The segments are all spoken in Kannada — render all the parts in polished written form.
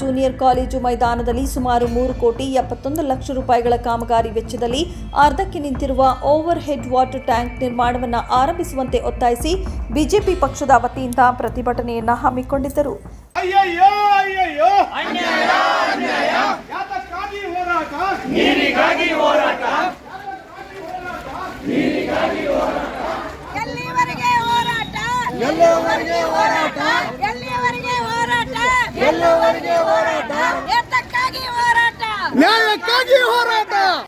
ಜೂನಿಯರ್ ಕಾಲೇಜು ಮೈದಾನದಲ್ಲಿ ಸುಮಾರು 3,71 ಲಕ್ಷ ರೂಪಾಯಿಗಳ ಕಾಮಗಾರಿ ವೆಚ್ಚದಲ್ಲಿ ಅರ್ಧಕ್ಕೆ ನಿಂತಿರುವ ಓವರ್ ಹೆಡ್ ವಾಟರ್ ಟ್ಯಾಂಕ್ ನಿರ್ಮಾಣವನ್ನು ಆರಂಭಿಸುವಂತೆ ಒತ್ತಾಯಿಸಿ ಬಿಜೆಪಿ ಪಕ್ಷದ ವತಿಯಿಂದ ಪ್ರತಿಭಟನೆಯನ್ನು ಹಮ್ಮಿಕೊಂಡಿದ್ದರು.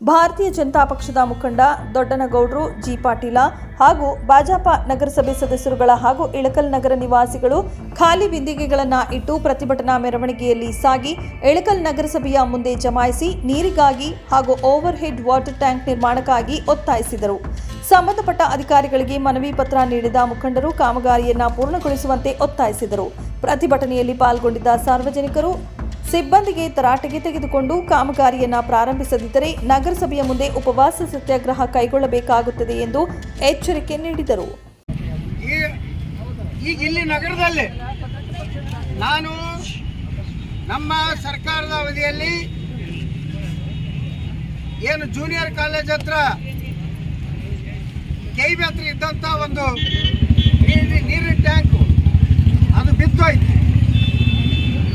ಭಾರತೀಯ ಜನತಾ ಪಕ್ಷದ ಮುಖಂಡ ದೊಡ್ಡನಗೌಡರು ಜಿ ಪಾಟೀಲ ಹಾಗೂ ಭಾಜಪಾ ನಗರಸಭೆ ಸದಸ್ಯರುಗಳ ಹಾಗೂ ಇಳಕಲ್ ನಗರ ನಿವಾಸಿಗಳು ಖಾಲಿ ಬಿಂದಿಗೆಗಳನ್ನು ಇಟ್ಟು ಪ್ರತಿಭಟನಾ ಮೆರವಣಿಗೆಯಲ್ಲಿ ಸಾಗಿ ಇಳಕಲ್ ನಗರಸಭೆಯ ಮುಂದೆ ಜಮಾಯಿಸಿ ನೀರಿಗಾಗಿ ಹಾಗೂ ಓವರ್ ಹೆಡ್ ವಾಟರ್ ಟ್ಯಾಂಕ್ ನಿರ್ಮಾಣಕ್ಕಾಗಿ ಒತ್ತಾಯಿಸಿದರು. ಸಂಬಂಧಪಟ್ಟ ಅಧಿಕಾರಿಗಳಿಗೆ ಮನವಿ ಪತ್ರ ನೀಡಿದ ಮುಖಂಡರು ಕಾಮಗಾರಿಯನ್ನು ಪೂರ್ಣಗೊಳಿಸುವಂತೆ ಒತ್ತಾಯಿಸಿದರು. ಪ್ರತಿಭಟನೆಯಲ್ಲಿ ಪಾಲ್ಗೊಂಡಿದ್ದ ಸಾರ್ವಜನಿಕರು ಸಿಬ್ಬಂದಿಗೆ ತರಾಟೆಗೆ ತೆಗೆದುಕೊಂಡು ಕಾಮಗಾರಿಯನ್ನು ಪ್ರಾರಂಭಿಸದಿದ್ದರೆ ನಗರಸಭೆಯ ಮುಂದೆ ಉಪವಾಸ ಸತ್ಯಾಗ್ರಹ ಕೈಗೊಳ್ಳಬೇಕಾಗುತ್ತದೆ ಎಂದು ಎಚ್ಚರಿಕೆ ನೀಡಿದರು. ಈಗ ಇಲ್ಲಿ ನಗರದಲ್ಲಿ ನಾನು ನಮ್ಮ ಸರ್ಕಾರದ ಅವಧಿಯಲ್ಲಿ ಏನು ಜೂನಿಯರ್ ಕಾಲೇಜ್ ಹತ್ರ ಕೆಬಿ ಹತ್ರ ಇದ್ದಂಥ ಒಂದು ನೀರಿನ ಟ್ಯಾಂಕು ಅದು ಬಿದ್ದೋಯ್ತು.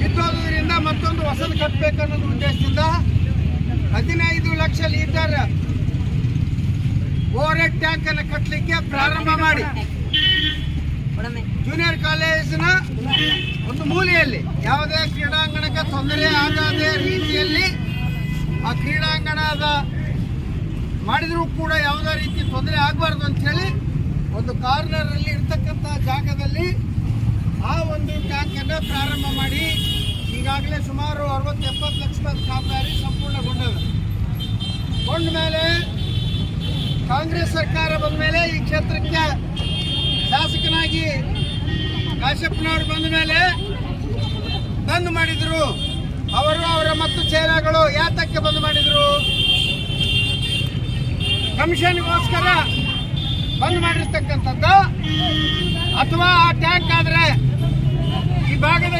ಬಿದ್ದೋದ್ರಿಂದ ಮತ್ತೊಂದು ಹೊಸದು ಕಟ್ಟಬೇಕನ್ನೋದು ಉದ್ದೇಶದಿಂದ 15 lakh litre over head tank ಅನ್ನು ಕಟ್ಟಲಿಕ್ಕೆ ಪ್ರಾರಂಭ ಮಾಡಿ ಜೂನಿಯರ್ ಕಾಲೇಜಿನ ಒಂದು ಮೂಲೆಯಲ್ಲಿ ಯಾವುದೇ ಕ್ರೀಡಾಂಗಣಕ್ಕೆ ತೊಂದರೆ ಆಗದ ರೀತಿಯಲ್ಲಿ ಆ ಕ್ರೀಡಾಂಗಣದ ಮಾಡಿದರೂ ಕೂಡ ಯಾವುದೇ ರೀತಿ ತೊಂದರೆ ಆಗಬಾರ್ದು ಅಂತ ಹೇಳಿ ಒಂದು ಕಾರ್ನರ್ ಅಲ್ಲಿ ಇರ್ತಕ್ಕಂಥ ಜಾಗದಲ್ಲಿ ಆ ಒಂದು ಟ್ಯಾಂಕ್ ಅನ್ನು ಪ್ರಾರಂಭ ಮಾಡಿ ಈಗಾಗಲೇ ಸುಮಾರು 60-70 ಲಕ್ಷ ಕಾಮಗಾರಿ ಸಂಪೂರ್ಣಗೊಂಡದ. ಕೊಂಡ ಮೇಲೆ ಕಾಂಗ್ರೆಸ್ ಸರ್ಕಾರ ಬಂದ ಮೇಲೆ ಈ ಕ್ಷೇತ್ರಕ್ಕೆ ಶಾಸಕನಾಗಿ ಕಾಶಪ್ಪನವರು ಬಂದ ಮೇಲೆ ಬಂದ್ ಮಾಡಿದ್ರು. ಅವರ ಮತ್ತು ಚೇಲಾಗಳು ಯಾತಕ್ಕೆ ಬಂದ್ ಮಾಡಿದ್ರು? ಕಮಿಷನ್ಗೋಸ್ಕರ ಬಂದ್ ಮಾಡಿರ್ತಕ್ಕಂಥದ್ದು, ಅಥವಾ ಆ ಟ್ಯಾಂಕ್ ಆದ್ರೆ ಈ ಭಾಗದ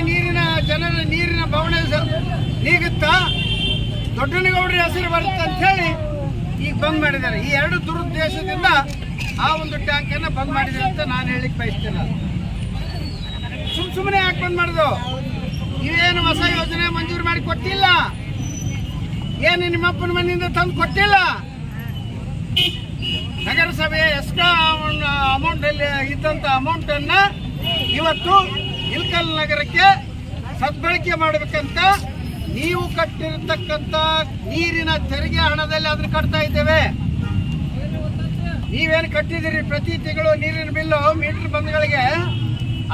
ಜನರ ನೀರಿನ ಬವಣೆ ನೀಗುತ್ತಾ ದೊಡ್ಡನಗೌಡರ ಹೆಸರು ಬರುತ್ತೆ ಅಂತ ಹೇಳಿ ಈಗ ಬಂದ್ ಮಾಡಿದ್ದಾರೆ. ಈ ಎರಡು ದುರುದ್ದೇಶದಿಂದ ಆ ಒಂದು ಟ್ಯಾಂಕ್ ಅನ್ನ ಬಂದ್ ಮಾಡಿದ್ದಾರೆ ಅಂತ ನಾನು ಹೇಳಿಕ್ ಬಯಸ್ತೇನೆ. ಸುಮ್ಮನೆ ಯಾಕೆ ಬಂದ್ ಮಾಡುದು? ನೀವೇನು ಹೊಸ ಯೋಜನೆ ಮಂಜೂರು ಮಾಡಿ ಕೊಟ್ಟಿಲ್ಲ, ಏನು ನಿಮ್ಮಪ್ಪನ ಮನೆಯಿಂದ ತಂದು ಕೊಟ್ಟಿಲ್ಲ. ನಗರಸಭೆ ಎಸ್ಕಾ ಅಮೌಂಟ್ ಅಲ್ಲಿ ಇದ್ದಂತ ಅಮೌಂಟ್ ಅನ್ನ ಇವತ್ತು ಇಳಕಲ್ ನಗರಕ್ಕೆ ಸದ್ಬಳಕೆ ಮಾಡಬೇಕಂತ ನೀವು ಕಟ್ಟಿರತಕ್ಕಂತ ನೀರಿನ ತೆರಿಗೆ ಹಣದಲ್ಲಿ ಅದನ್ನ ಕಟ್ತಾ ಇದ್ದೇವೆ. ನೀವೇನು ಕಟ್ಟಿದಿರಿ ಪ್ರತಿ ತಿಂಗಳು ನೀರಿನ ಬಿಲ್ಲು ಮೀಟರ್ ಬಂದ್ಗಳಿಗೆ,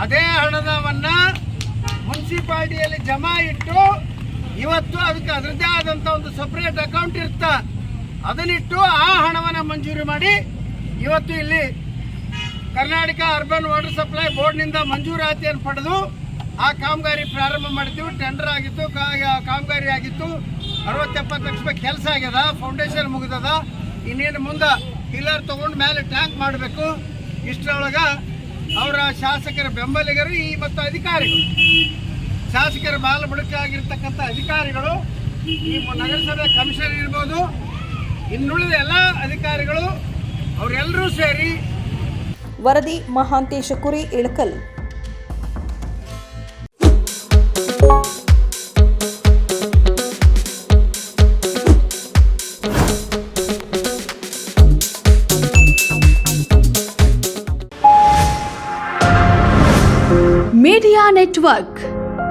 ಅದೇ ಹಣದವನ್ನ ಮುನ್ಸಿಪಾಲಿಟಿಯಲ್ಲಿ ಜಮಾ ಇಟ್ಟು ಇವತ್ತು ಅದಕ್ಕೆ ಅದರದ್ದೇ ಆದಂತ ಒಂದು ಸಪರೇಟ್ ಅಕೌಂಟ್ ಇರ್ತ, ಅದನ್ನಿಟ್ಟು ಆ ಹಣವನ್ನು ಮಂಜೂರು ಮಾಡಿ ಇವತ್ತು ಇಲ್ಲಿ ಕರ್ನಾಟಕ ಅರ್ಬನ್ ವಾಟರ್ ಸಪ್ಲೈ ಬೋರ್ಡ್ನಿಂದ ಮಂಜೂರಾತಿಯನ್ನು ಪಡೆದು ಆ ಕಾಮಗಾರಿ ಪ್ರಾರಂಭ ಮಾಡಿದ್ದೀವಿ. ಟೆಂಡರ್ ಆಗಿತ್ತು, ಕಾಮಗಾರಿ ಆಗಿತ್ತು. 60-70 ಲಕ್ಷ ರೂಪಾಯಿ ಕೆಲಸ ಆಗ್ಯದ, ಫೌಂಡೇಶನ್ ಮುಗಿದದ. ಇನ್ನೇನು ಮುಂದೆ ಪಿಲ್ಲರ್ ತಗೊಂಡು ಮೇಲೆ ಟ್ಯಾಂಕ್ ಮಾಡಬೇಕು. ಇಷ್ಟರೊಳಗ ಅವರ ಶಾಸಕರ ಬೆಂಬಲಿಗರು ಮತ್ತು ಅಧಿಕಾರಿಗಳು, ಶಾಸಕರ ಬಾಲ ಬುಡಕಾಗಿರ್ತಕ್ಕಂಥ ಅಧಿಕಾರಿಗಳು, ಈ ನಗರಸಭೆ ಕಮಿಷನರ್ ಇರ್ಬೋದು, ಇನ್ನುಳಿದ ಎಲ್ಲ ಅಧಿಕಾರಿಗಳು ಅವರೆಲ್ಲರೂ ಸೇರಿ. ವರದಿ ಮಹಾಂತೇಶ ಕುರಿ, ಇಳಕಲ್. Media network.